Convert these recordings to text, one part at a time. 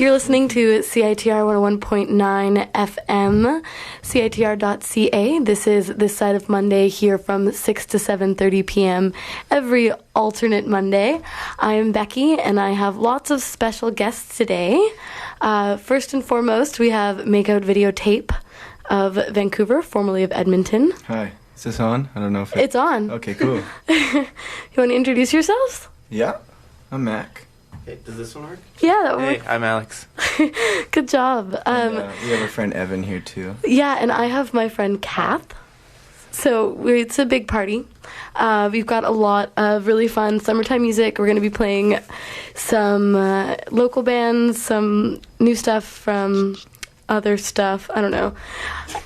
You're listening to CiTR 101.9 FM, CiTR.ca. This is This Side of Monday here from 6 to 7:30 p.m. every alternate Monday. I am Becky, and I have lots of special guests today. First and foremost, we have Makeout Videotape of Vancouver, formerly of Edmonton. Hi. Is this on? I don't know if it's on. Okay, cool. You want to introduce yourselves? Yeah, I'm Mac. Hey, does this one work? Yeah, that works. Hey, I'm Alex. Good job. And, we have our friend Evan here too. Yeah, and I have my friend Kath. So it's a big party. We've got a lot of really fun summertime music. We're going to be playing some local bands, some new stuff from other stuff. I don't know.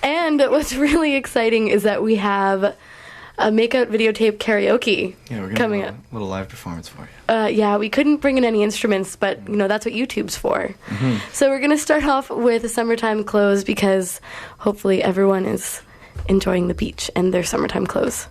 And what's really exciting is that we have a Makeout Videotape karaoke coming up. A little live performance for you. Yeah, we couldn't bring in any instruments, but that's what YouTube's for. Mm-hmm. So we're going to start off with a summertime clothes because hopefully everyone is enjoying the beach and their summertime clothes.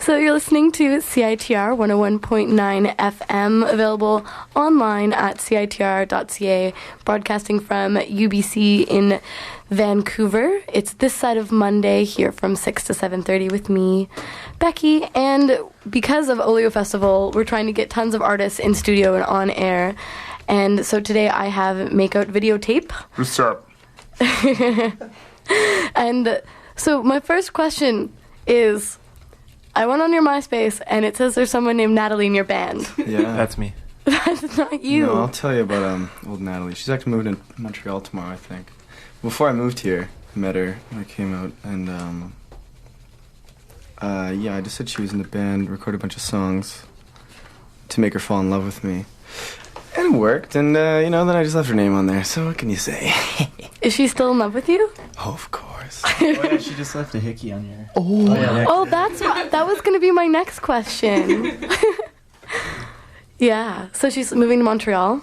So you're listening to CiTR 101.9 FM, available online at CiTR.ca, broadcasting from UBC in Vancouver. It's This Side of Monday here from 6 to 7:30 with me, Becky, and because of Oleo Festival, we're trying to get tons of artists in studio and on air, and so today I have Makeout Videotape. What's up? And so my first question is, I went on your MySpace, and it says there's someone named Natalie in your band. Yeah. That's me. That's not you. No, I'll tell you about old Natalie. She's actually moving to Montreal tomorrow, I think. Before I moved here, I met her when I came out, and yeah, I just said she was in the band, recorded a bunch of songs to make her fall in love with me. And it worked, and then I just left her name on there, so what can you say? Is she still in love with you? Oh, of course. Oh yeah, she just left a hickey on your... Oh, yeah. Oh, that was going to be my next question. Yeah, so she's moving to Montreal?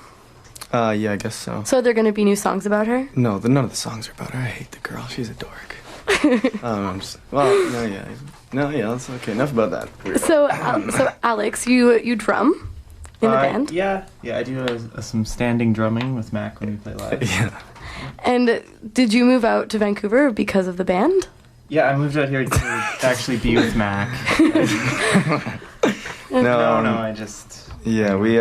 Yeah, I guess so. So are there going to be new songs about her? No, none of the songs are about her. I hate the girl. She's a dork. That's okay. Enough about that. So Alex, you drum in the band? Yeah, I do some standing drumming with Mac when we play live. Yeah. And did you move out to Vancouver because of the band? Yeah, I moved out here to actually be with Mac. No, I just... Yeah, we,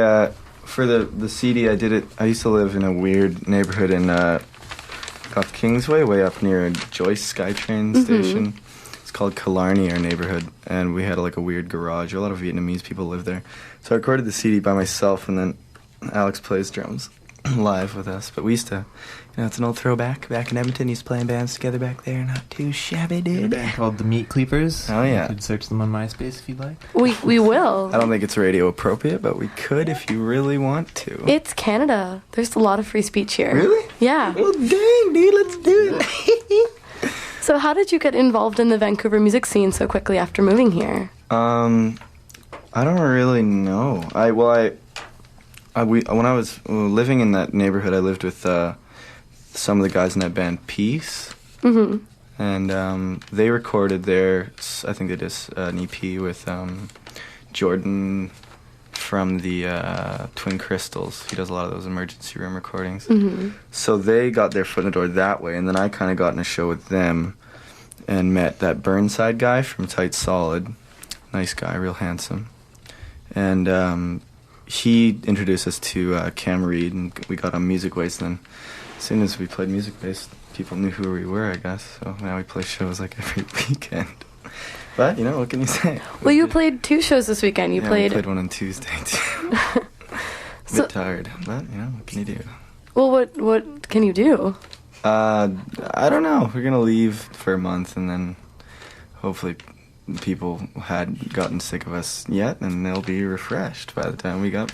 for the CD, I did it, I used to live in a weird neighborhood in, off Kingsway, way up near Joyce SkyTrain station. It's called Killarney, our neighborhood, and we had like a weird garage. A lot of Vietnamese people live there. So I recorded the CD by myself, and then Alex plays drums. live with us. But we used to, it's an old throwback. Back in Edmonton, used to play in bands together back there. Not too shabby, dude. A band called the Meat Cleavers. Oh, yeah. You could search them on MySpace if you'd like. We will. I don't think it's radio appropriate, but we could if you really want to. It's Canada. There's a lot of free speech here. Really? Yeah. Well, dang, dude, let's do it. So how did you get involved in the Vancouver music scene so quickly after moving here? I don't really know. When I was living in that neighborhood, I lived with some of the guys in that band Peace. Mm-hmm. And they recorded their, I think they did an EP with Jordan from the Twin Crystals. He does a lot of those emergency room recordings. Mm-hmm. So they got their foot in the door that way, and then I kind of got in a show with them and met that Burnside guy from Tight Solid. Nice guy, real handsome. And he introduced us to Cam Reed, and we got on Music Waste. And then as soon as we played Music Waste, people knew who we were, I guess. So now we play shows like every weekend. But, what can you say? Well, you played 2 shows this weekend. We played one on Tuesday, too. A bit tired, but, what can you do? Well, what can you do? I don't know. We're going to leave for a month, and then hopefully people had gotten sick of us yet, and they'll be refreshed by the time we get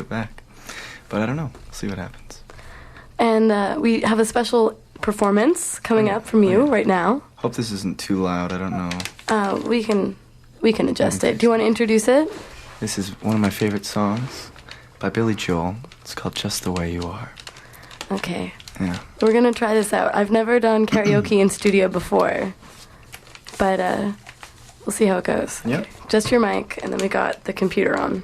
back. But I don't know. We'll see what happens. And we have a special performance coming up from you right now. Hope this isn't too loud. I don't know. We can adjust it. Do you want to introduce it? This is one of my favorite songs by Billy Joel. It's called Just the Way You Are. Okay. Yeah. We're going to try this out. I've never done karaoke in studio before, but we'll see how it goes. Yep. Okay. Just your mic, and then we got the computer on.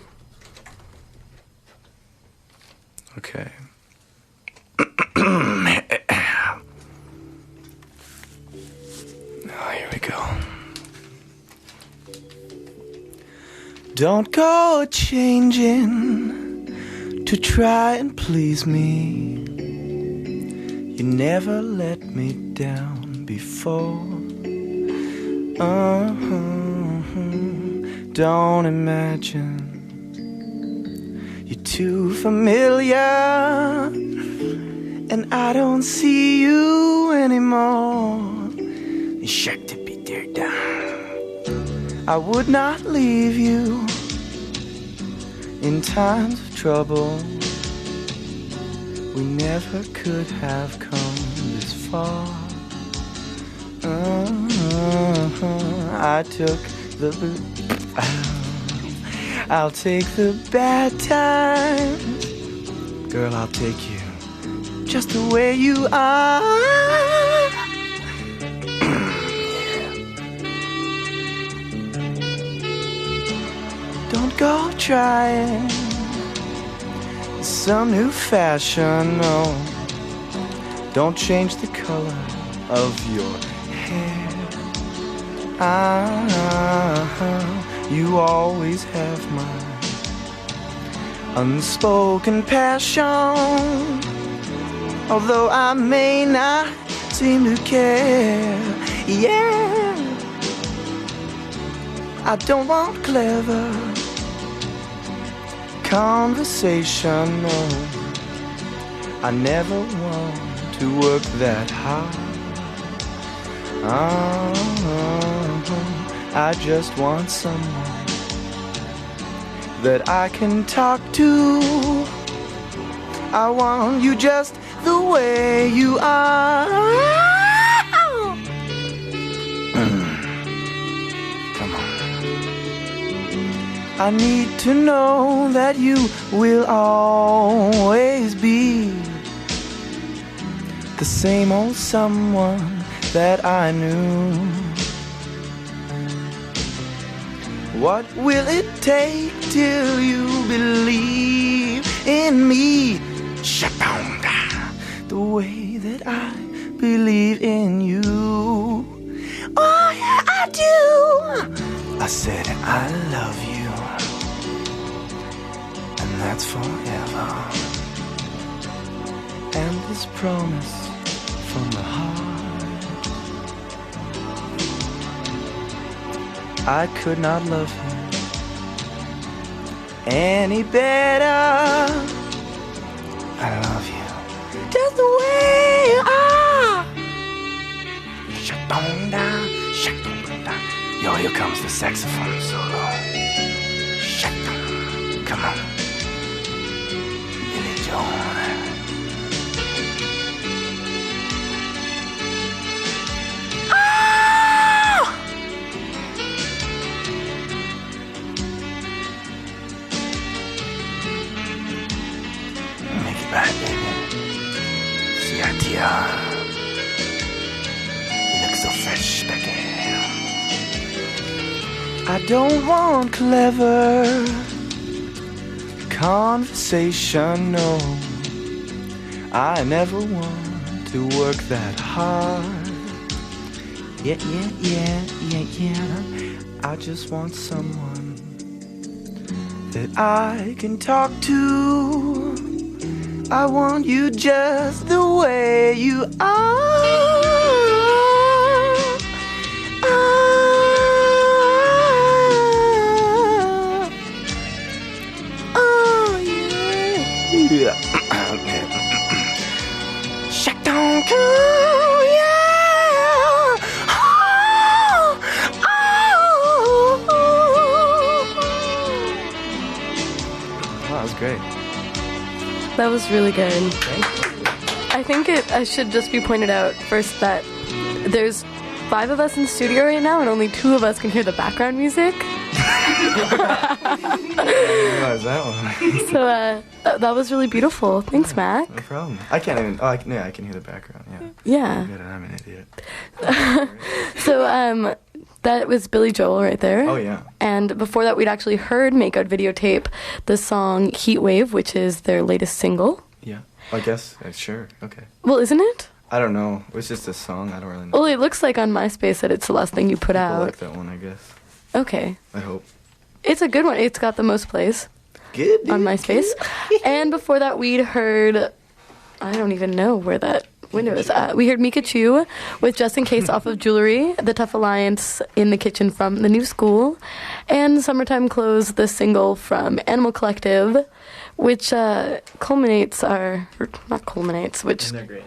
Okay. Here we go. Don't go changing to try and please me. You never let me down before. Don't imagine you're too familiar, and I don't see you anymore. Shark to be there down. I would not leave you in times of trouble. We never could have come this far. I took the I'll take the bad times. Girl, I'll take you just the way you are. Don't go trying some new fashion, no. Don't change the color of your hair. You always have my unspoken passion. Although I may not seem to care, yeah. I don't want clever conversation, no. I never want to work that hard. I just want someone that I can talk to. I want you just the way you are. Come on. I need to know that you will always be the same old someone that I knew. What will it take till you believe in me? The way that I believe in you. Oh yeah, I do. I said I love you, and that's forever. And this promise from the heart. I could not love him any better. I love you. Just the way you are. Shak-dong-da, shak-dong-da. Yo, here comes the saxophone solo. Shak-dong. Come on. Billy Joel. Right, baby. CiTR. You look so fresh, Becky. I don't want clever conversation, no. I never want to work that hard. Yeah. I just want someone that I can talk to. I want you just the way you are. Oh, yeah. Shack don't come, yeah. Wow, that was great. That was really good. Thank you. I think I should just be pointed out first that there's 5 of us in the studio right now and only 2 of us can hear the background music. I realized that one. So that was really beautiful. Thanks, Mac. No problem. I can't even. Oh, I can hear the background. Yeah. I'm an idiot. So that was Billy Joel right there. Oh yeah. And before that, we'd actually heard Makeout Videotape, the song Heatwave, which is their latest single. Yeah. I guess. Sure. Okay. Well, isn't it? I don't know. It was just a song. I don't really know. Well, it looks like on MySpace that it's the last thing you put People out. like that one, I guess. Okay. I hope. It's a good one. It's got the most plays Good. on MySpace. And before that, we'd heard... I don't even know where that window is at. We heard Mikachu with Just In Case off of Jewelry, The Tough Alliance in the Kitchen from The New School, and Summertime Clothes, the single from Animal Collective, which culminates our... Not culminates, which... And they're great.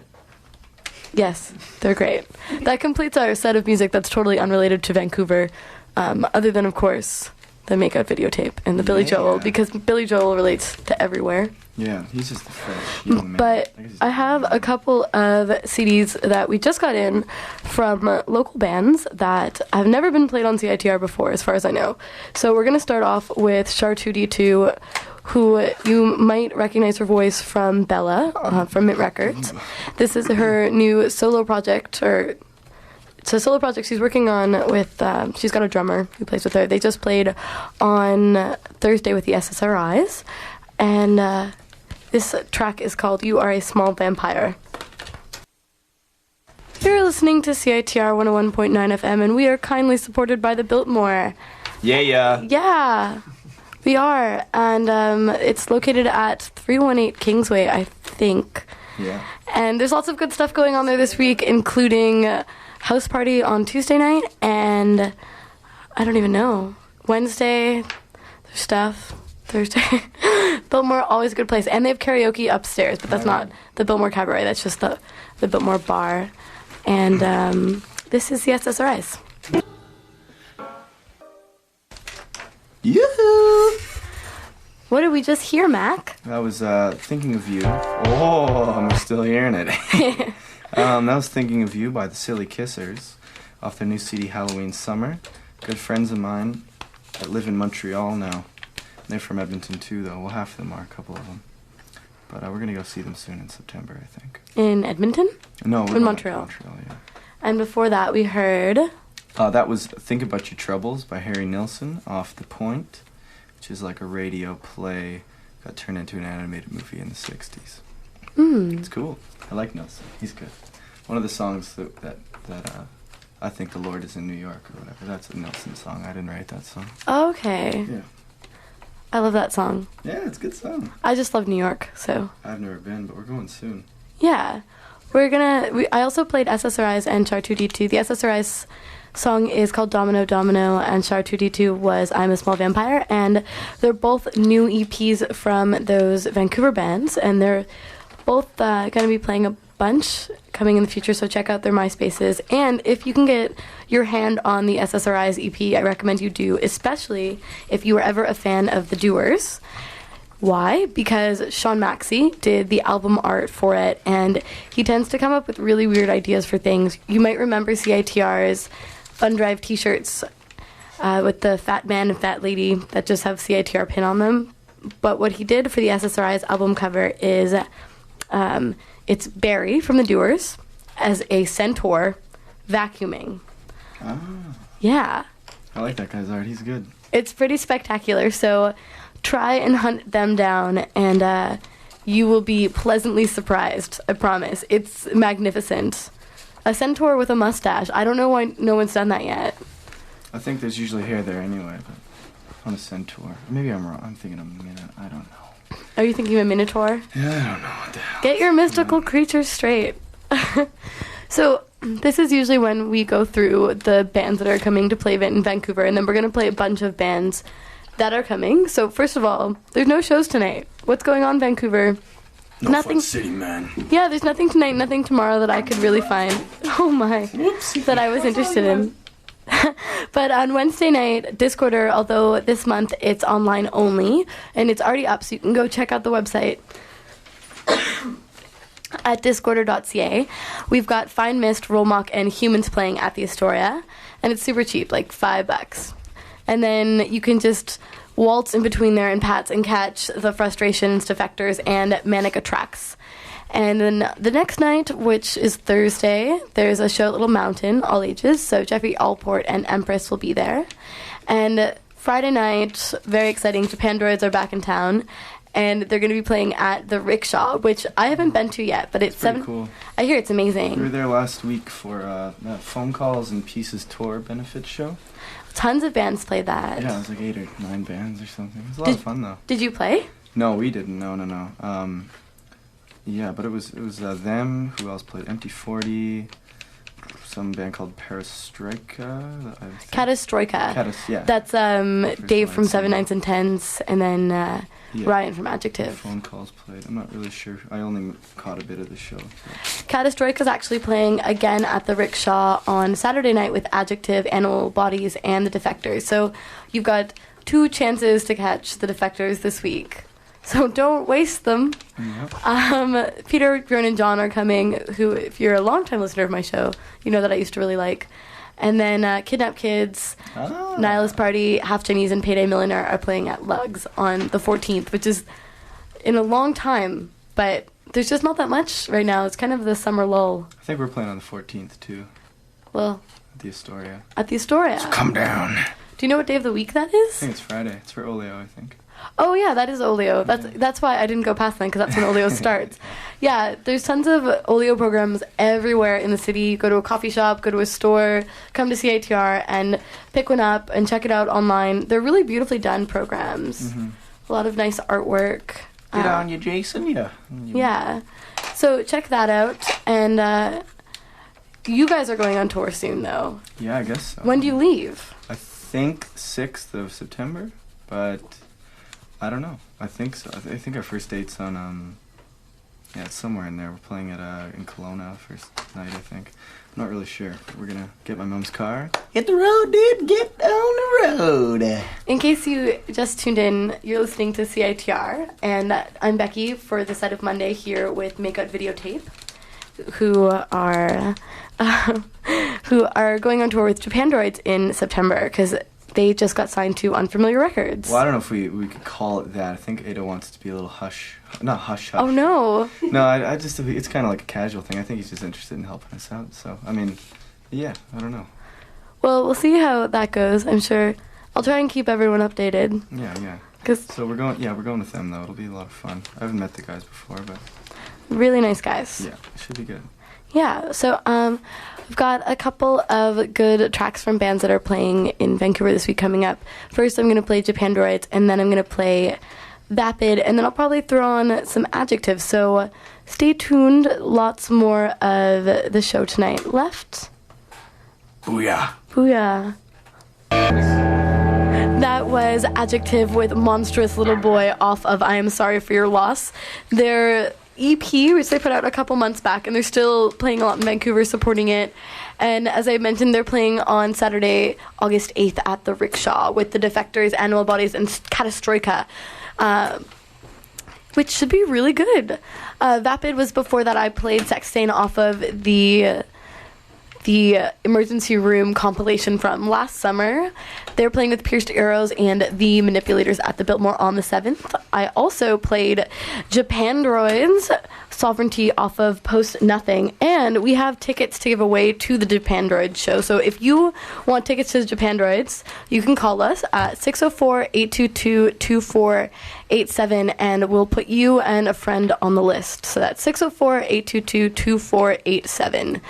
Yes, they're great. That completes our set of music that's totally unrelated to Vancouver, other than, of course, the Makeout Videotape and the Billy Joel, because Billy Joel relates to everywhere. Yeah, he's just a fresh young man. But I have a couple of CDs that we just got in from local bands that have never been played on CiTR before, as far as I know. So we're going to start off with Char2D2, who you might recognize her voice from Bella from Mint Records. This is her new solo project, or it's a solo project she's working on with, she's got a drummer who plays with her. They just played on Thursday with the SSRIs, and this track is called You Are a Small Vampire. You're listening to CiTR 101.9 FM, and we are kindly supported by the Biltmore. Yeah. Yeah, we are, and it's located at 318 Kingsway, I think. Yeah. And there's lots of good stuff going on there this week, including house party on Tuesday night, and I don't even know, Wednesday, there's stuff, Thursday. Biltmore, always a good place. And they have karaoke upstairs, but that's not the Biltmore Cabaret, that's just the Biltmore Bar. And this is the SSRIs. Yoo-hoo! What did we just hear, Mac? That was Thinking of You. Oh, I'm still hearing it. That was Thinking of You by the Silly Kissers off their new CD Halloween Summer. Good friends of mine that live in Montreal now. They're from Edmonton too, though. Well, half of them are, a couple of them. But we're going to go see them soon in September, I think. In Edmonton? No, we're in going Montreal. to Montreal, yeah. And before that, we heard... that was Think About Your Troubles by Harry Nilsson off The Point, which is like a radio play, got turned into an animated movie in the 60s. It's cool. I like Nilsson. He's good. One of the songs that I Think the Lord is in New York or whatever, that's a Nilsson song. I didn't write that song. Okay. Yeah. I love that song. Yeah, it's a good song. I just love New York, so... I've never been, but we're going soon. Yeah. I also played SSRIs and Char2D2. The SSRIs song is called Domino Domino, and Char2D2 was I'm a Small Vampire, and they're both new EPs from those Vancouver bands, and they're both going to be playing a bunch coming in the future, so check out their MySpaces. And if you can get your hand on the SSRI's EP, I recommend you do, especially if you were ever a fan of The Doers. Why? Because Sean Maxey did the album art for it, and he tends to come up with really weird ideas for things. You might remember CiTR's Fun Drive t-shirts with the fat man and fat lady that just have CiTR pin on them. But what he did for the SSRI's album cover is it's Barry from The Doers as a centaur vacuuming. Ah. Yeah. I like that guy's art. He's good. It's pretty spectacular, so try and hunt them down, and you will be pleasantly surprised, I promise. It's magnificent. A centaur with a mustache. I don't know why no one's done that yet. I think there's usually hair there anyway, but on a centaur. Maybe I'm wrong. I'm thinking of a minute. I don't know. Are you thinking of a minotaur? Yeah, I don't know what the hell. Get your mystical creatures straight. So this is usually when we go through the bands that are coming to play in Vancouver, and then we're going to play a bunch of bands that are coming. So first of all, there's no shows tonight. What's going on, Vancouver? Nothing. Fun city, man. Yeah, there's nothing tonight, nothing tomorrow that I could really find. Oh my. Whoopsie. That I was interested in. But on Wednesday night, Discorder, although this month it's online only, and it's already up, so you can go check out the website at discorder.ca. We've got Fine Mist, Rollmock, and Humans playing at the Astoria, and it's super cheap, like $5. And then you can just waltz in between there and Pats and catch the Frustrations, Defectors, and Manic Attracts. And then the next night, which is Thursday, there's a show at Little Mountain, all ages, so Jeffrey Allport and Empress will be there. And Friday night, very exciting, Japandroids are back in town, and they're going to be playing at the Rickshaw, which I haven't been to yet, but it's cool. I hear it's amazing. We were there last week for Phone Calls and Pieces Tour benefit show. Tons of bands played that. Yeah, it was like 8 or 9 bands or something. It was a lot of fun, though. Did you play? No, we didn't. No. Yeah, but it was them. Who else played? Empty 40. Some band called Perestroika. Catastroika. Yeah. That's Dave from I'd 7 say. Nights and Tens, and then Ryan from Adjective. Phone Calls played. I'm not really sure. I only caught a bit of the show. So. Catastroika's actually playing again at the Rickshaw on Saturday night with Adjective, Animal Bodies, and the Defectors. So you've got 2 chances to catch the Defectors this week. So don't waste them. Yep. Peter, Bjorn, and John are coming, who, if you're a long-time listener of my show, you know that I used to really like. And then Kidnap Kids, Nihilist Party, Half Chinese, and Payday Millionaire are playing at Lugs on the 14th, which is in a long time, but there's just not that much right now. It's kind of the summer lull. I think we're playing on the 14th, too. Well, at the Astoria. At the Astoria. So come down. Do you know what day of the week that is? I think it's Friday. It's for Oleo, I think. Oh, yeah, that is Oleo. That's why I didn't go past then, because that's when Oleo starts. Yeah, there's tons of Oleo programs everywhere in the city. Go to a coffee shop, go to a store, come to CiTR, and pick one up and check it out online. They're really beautifully done programs. Mm-hmm. A lot of nice artwork. Get on you, Jason, yeah. Yeah. So check that out. And you guys are going on tour soon, though. Yeah, I guess so. When do you leave? I think 6th of September, but I don't know. I think so. I think our first date's on, it's somewhere in there. We're playing at in Kelowna first night, I think. I'm not really sure. We're going to get my mom's car. Hit the road, dude. Get on the road. In case you just tuned in, you're listening to CiTR, and I'm Becky for the set of Monday here with Makeout Videotape, who are going on tour with Japandroids in September, because they just got signed to Unfamiliar Records. Well, I don't know if we could call it that. I think Ada wants it to be a little not hush. Oh, no. No, I just, it's kind of like a casual thing. I think he's just interested in helping us out. So, I mean, yeah, I don't know. Well, we'll see how that goes. I'm sure I'll try and keep everyone updated. Yeah. So we're going with them, though. It'll be a lot of fun. I haven't met the guys before, but really nice guys. Yeah, it should be good. Yeah, so we've got a couple of good tracks from bands that are playing in Vancouver this week coming up. First, I'm going to play Japandroids, and then I'm going to play Vapid, and then I'll probably throw on some Adjectives. So stay tuned. Lots more of the show tonight left. Booyah. Booyah. That was Adjective with Monstrous Little Boy off of I Am Sorry for Your Loss. Their EP, which they put out a couple months back, and they're still playing a lot in Vancouver, supporting it. And as I mentioned, they're playing on Saturday, August 8th at the Rickshaw with the Defectors, Animal Bodies, and Katastroika, which should be really good. Vapid was before that. I played Sex Stain off of the Emergency Room compilation from last summer. They're playing with Pierced Arrows and the Manipulators at the Biltmore on the 7th. I also played Japandroid's Sovereignty off of Post Nothing, and we have tickets to give away to the Japandroid show. So if you want tickets to the Japandroids, you can call us at 604-822-2487, and we'll put you and a friend on the list. So that's 604-822-2487.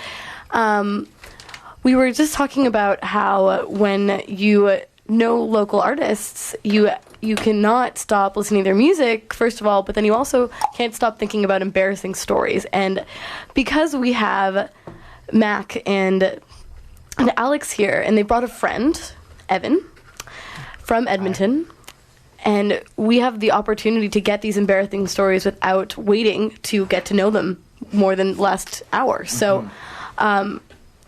We were just talking about how when you know local artists, you cannot stop listening to their music, first of all, but then you also can't stop thinking about embarrassing stories. And because we have Mac and Alex here, and they brought a friend, Evan, from Edmonton, and we have the opportunity to get these embarrassing stories without waiting to get to know them more than last hour. So,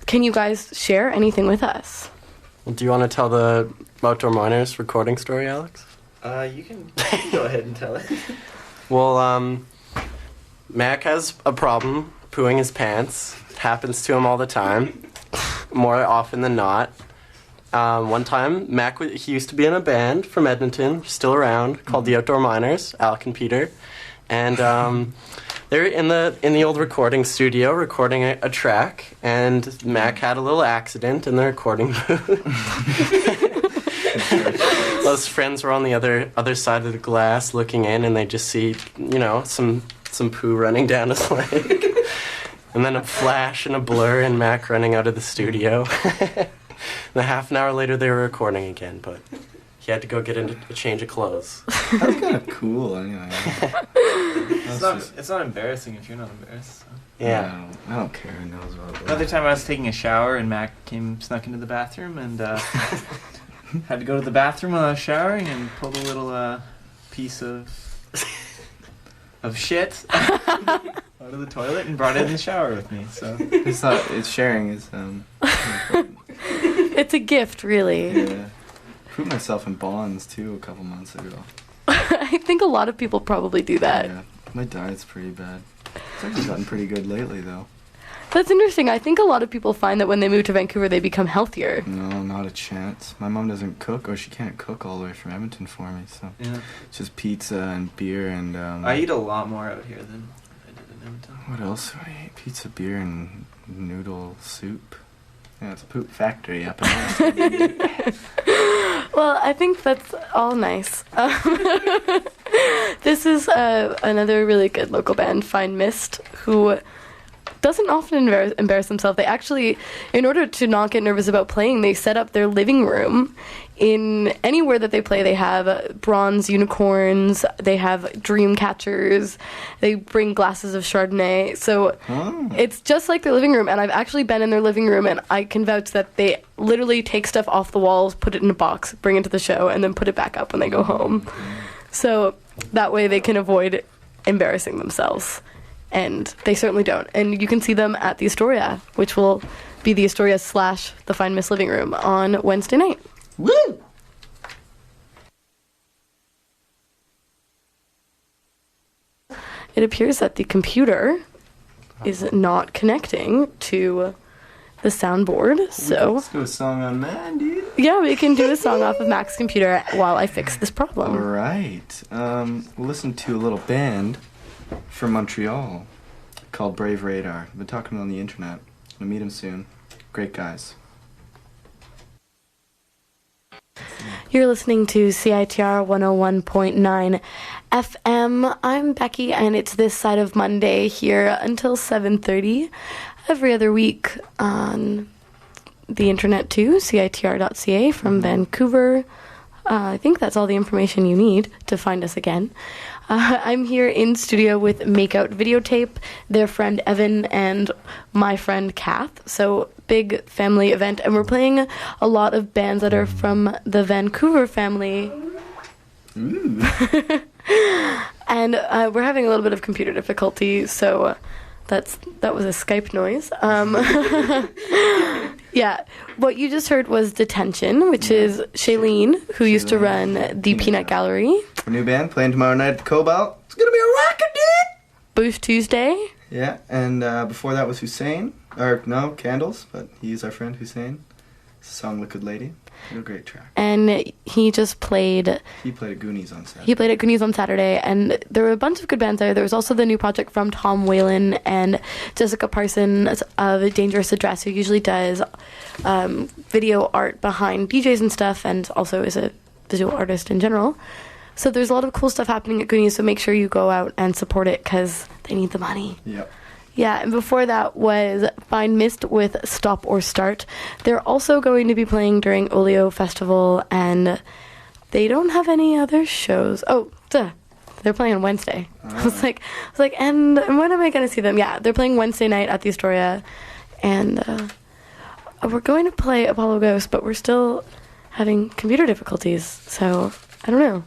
can you guys share anything with us? Well, do you want to tell the Outdoor Miners recording story, Alex? You can go ahead and tell it. Well, Mac has a problem pooing his pants. It happens to him all the time, more often than not. One time, Mac, he used to be in a band from Edmonton, still around, called the Outdoor Miners, Alec and Peter. And they're in the old recording studio recording a track, and Mac had a little accident in the recording booth. Those friends were on the other side of the glass looking in, and they just see, some poo running down his leg. And then a flash and a blur, and Mac running out of the studio. And a half an hour later, they were recording again, but he had to go get a change of clothes. That's kind of cool, anyway. It's not embarrassing if you're not embarrassed. So. Yeah. I don't care who knows about that. Another time I was taking a shower and Mac snuck into the bathroom and had to go to the bathroom while I was showering and pulled a little piece of shit out of the toilet and brought it in the shower with me. So It's sharing is important. It's a gift, really. Yeah. Put myself in bonds too a couple months ago. I think a lot of people probably do that. Yeah. My diet's pretty bad. It's actually gotten pretty good lately though. That's interesting. I think a lot of people find that when they move to Vancouver, they become healthier. No, not a chance. My mom doesn't cook, or she can't cook all the way from Edmonton for me, so yeah. it's just pizza and beer and I eat a lot more out here than I did in Edmonton. what else do I eat? Pizza, beer, and noodle soup. Yeah, it's a poop factory up in there. Well, I think that's all nice. This is another really good local band, Fine Mist, who doesn't often embarrass themselves. They actually, in order to not get nervous about playing, they set up their living room. In anywhere that they play, they have bronze unicorns, they have dream catchers, they bring glasses of Chardonnay. So It's just like their living room, and I've actually been in their living room, and I can vouch that they literally take stuff off the walls, put it in a box, bring it to the show, and then put it back up when they go home. So that way they can avoid embarrassing themselves. And they certainly don't. And you can see them at the Astoria, which will be the Astoria / the Fine Mist Living Room on Wednesday night. Woo! It appears that the computer is not connecting to the soundboard, so Let's do a song on that, dude. yeah, we can do a song off of Mac's computer while I fix this problem. All right. We'll listen to a little band from Montreal called Brave Radar. I've been talking on the internet. I'll meet them soon. Great guys. You're listening to CiTR 101.9 FM. I'm Becky, and it's this side of Monday here until 7:30 every other week on the internet too, CiTR.ca from Vancouver. I think that's all the information you need to find us again. I'm here in studio with Makeout Videotape, their friend Evan, and my friend Kath. So big family event, and we're playing a lot of bands that are from the Vancouver family. And we're having a little bit of computer difficulty, so that was a Skype noise. Yeah, what you just heard was Detention, which is Shailene, who used to run the Peanut Gallery. Our new band playing tomorrow night at the Cobalt. It's gonna be a rockin' dude. Boost Tuesday. Yeah, and before that was Hussein, Candles, but he's our friend Hussein. Song Liquid Lady, a great track. And he just played. He played at Goonies on Saturday. He played at Goonies on Saturday, and there were a bunch of good bands there. There was also the new project from Tom Whalen and Jessica Parsons of Dangerous Address, who usually does video art behind DJs and stuff, and also is a visual artist in general. So there's a lot of cool stuff happening at Goonies, so make sure you go out and support it, because they need the money. Yep. Yeah, and before that was Find Mist with Stop or Start. They're also going to be playing during Olio Festival, and they don't have any other shows. Oh, they're playing on Wednesday. I was like, and when am I going to see them? Yeah, they're playing Wednesday night at the Astoria, and we're going to play Apollo Ghost, but we're still having computer difficulties, so I don't know.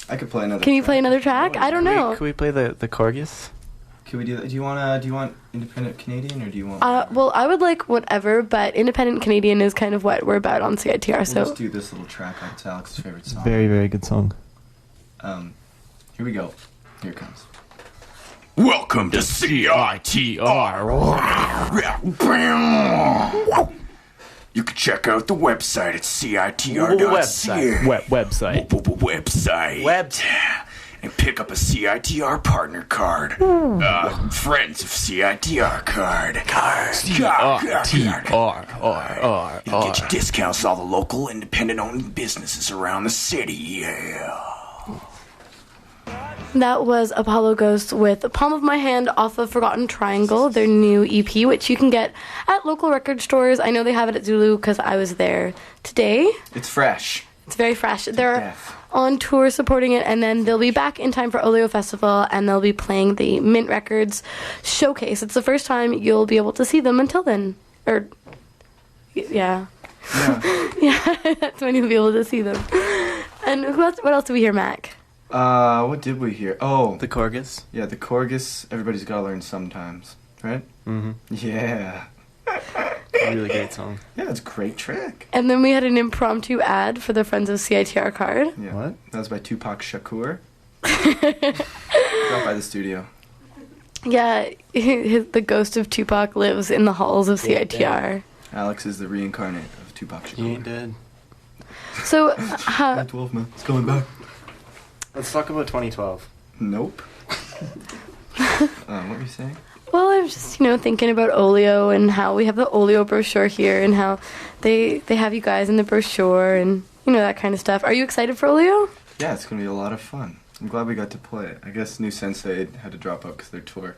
I could play another. Can you play another track? I don't know. Can we play the Corgis? Can we do that? Do you want independent Canadian, or do you want? Well, I would like whatever, but independent Canadian is kind of what we're about on CiTR. We'll So just do this little track. It's Alex's favorite song. Very, very good song. Here we go. Here it comes. Welcome to CiTR. You can check out the website at CiTR.ca. Website. Website. And pick up a CiTR partner card. Friends of CiTR card. CiTR. It'll get you discounts to all the local independent-owned businesses around the city. Yeah. that was Apollo Ghost with Palm of My Hand off of Forgotten Triangle, their new EP, which you can get at local record stores. I know they have it at Zulu because I was there today. It's fresh. It's very fresh. They're on tour supporting it, and then they'll be back in time for Olio Festival, and they'll be playing the Mint Records showcase. It's the first time you'll be able to see them until then. Or, yeah. Yeah, that's when you'll be able to see them. And what else do we hear, Mac? What did we hear? Oh. The Corgis. Yeah, the Corgis. Everybody's got to learn sometimes, right? Mm-hmm. Yeah. Really great song. Yeah, it's a great track. And then we had an impromptu ad for the Friends of CiTR card. Yeah. What? That was by Tupac Shakur. Dropped by the studio. Yeah, the ghost of Tupac lives in the halls of CiTR. Alex is the reincarnate of Tupac Shakur. He ain't dead. So, That 12 man. It's coming back. Let's talk about 2012. Nope. What were you saying? well, I'm just, thinking about Olio and how we have the Olio brochure here and how they have you guys in the brochure and, that kind of stuff. Are you excited for Olio? Yeah, it's going to be a lot of fun. I'm glad we got to play it. I guess New Sensei had to drop out because of their tour.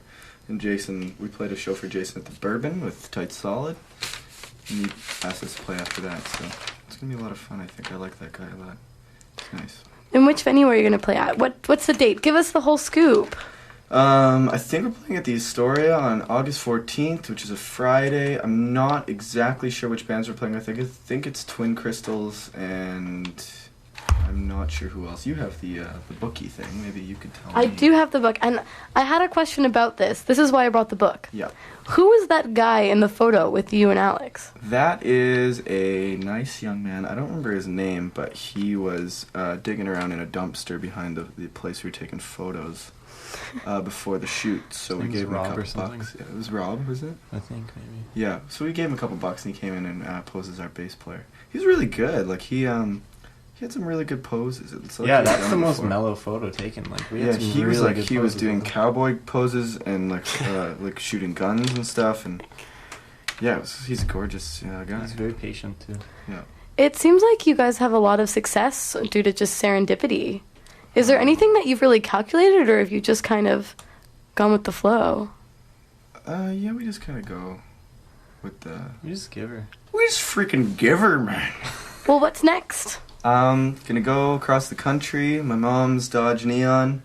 And Jason, we played a show for Jason at the Bourbon with Tight Solid. And he asked us to play after that, so it's going to be a lot of fun, I think. I like that guy a lot. It's nice. And which venue are you going to play at? What's the date? Give us the whole scoop. I think we're playing at the Astoria on August 14th, which is a Friday. I'm not exactly sure which bands we're playing with. I think it's Twin Crystals, and I'm not sure who else. You have the bookie thing. Maybe you could tell me. I do have the book, and I had a question about this. This is why I brought the book. Yeah. Who is that guy in the photo with you and Alex? That is a nice young man. I don't remember his name, but he was digging around in a dumpster behind the place we were taking photos before the shoot. So we gave him a couple bucks. Yeah, it was Rob, was it? I think, maybe. Yeah, so we gave him a couple bucks, and he came in and posed as our bass player. He's really good. Like, he had some really good poses. It's like That's the most mellow photo taken. Like, we had some he really was good he was poses doing of him. cowboy poses and like shooting guns and stuff, and he's a gorgeous guy. He's very patient too. Yeah. It seems like you guys have a lot of success due to just serendipity. Is there anything that you've really calculated, or have you just kind of gone with the flow? Yeah, we just kind of go with the. You just give her. We just freaking give her, man. Well, what's next? Gonna go across the country. My mom's Dodge Neon.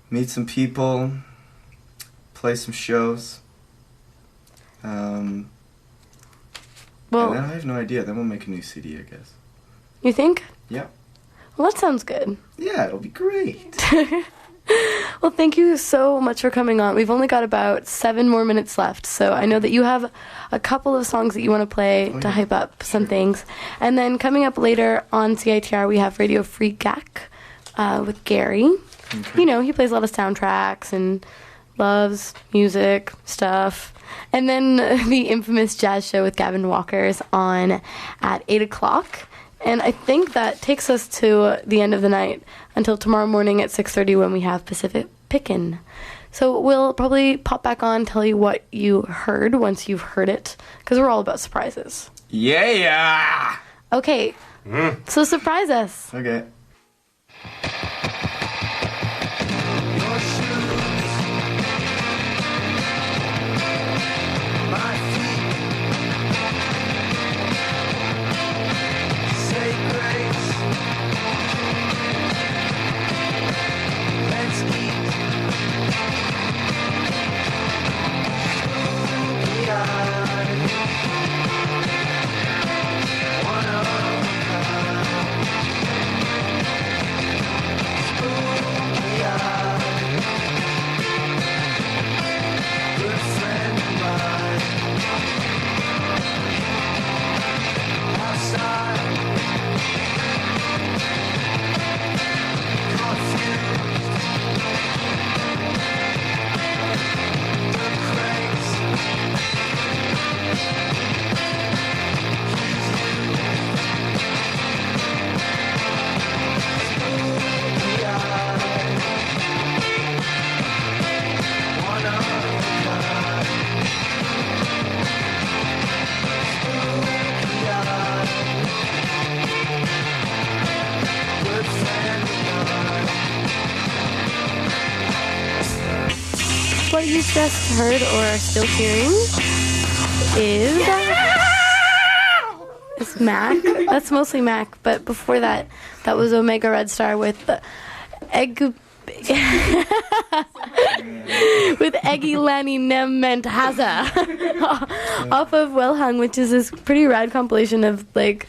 Meet some people. Play some shows. Well, and then I have no idea. Then we'll make a new CD, I guess. you think? Yeah. Well, that sounds good. Yeah, it'll be great. Well, thank you so much for coming on. We've only got about 7 more minutes left, so I know that you have a couple of songs that you want to play to hype up some things. And then coming up later on CITR, we have Radio Free Gak with Gary. Okay. You know, he plays a lot of soundtracks and loves music stuff. And then the infamous jazz show with Gavin Walker is on at 8 o'clock. And I think that takes us to the end of the night until tomorrow morning at 6:30 when we have Pacific Pickin'. So we'll probably pop back on, tell you what you heard once you've heard it, because we're all about surprises. Yeah! Okay, so surprise us. Okay. What you just heard or are still hearing is Mac. That's mostly Mac, but before that, that was Omega Red Star with Egg with Eggy Lani Nement Haza off of Well Hung, which is this pretty rad compilation of like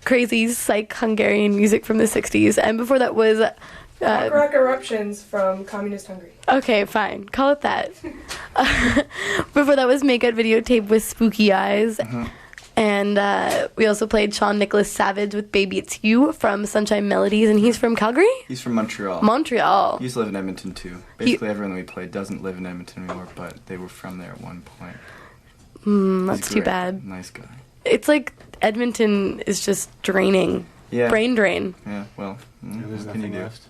crazy psych Hungarian music from the 60s. And before that was Rock Eruptions from Communist Hungary. okay, fine, call it that. Before that was Makeout Videotape with Spooky Eyes. And we also played Sean Nicholas Savage with Baby It's You from Sunshine Melodies, and he's from Calgary? He's from Montreal. Montreal. He used to live in Edmonton too. Basically, everyone that we played doesn't live in Edmonton anymore, but they were from there at one point. That's too bad. Nice guy. It's like Edmonton is just draining. Yeah. Brain drain. Yeah, well, There's what can you nothing do? left.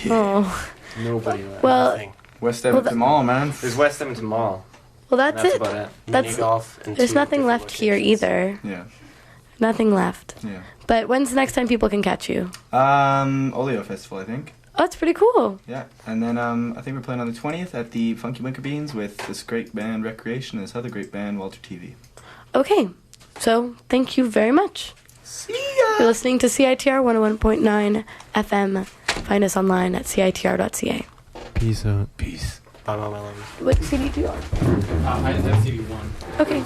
Oh. Nobody left. Well, Nothing. West Edmonton Mall, man. There's West Edmonton Mall. well, that's That's it. about it. That's Mini golf and there's 2 nothing different left here locations. either. Yeah, Nothing left. yeah. But when's the next time people can catch you? Oleo Festival, I think. Oh, that's pretty cool. Yeah, and then I think we're playing on the 20th at the Funky Winker Beans with this great band Recreation and this other great band Walter TV. Okay, so thank you very much. See ya! You're listening to CITR 101.9 FM. Find us online at citr.ca. Peace out. Peace. Bye, Mom, I love you. What CD do you want? I just have CD1. Okay.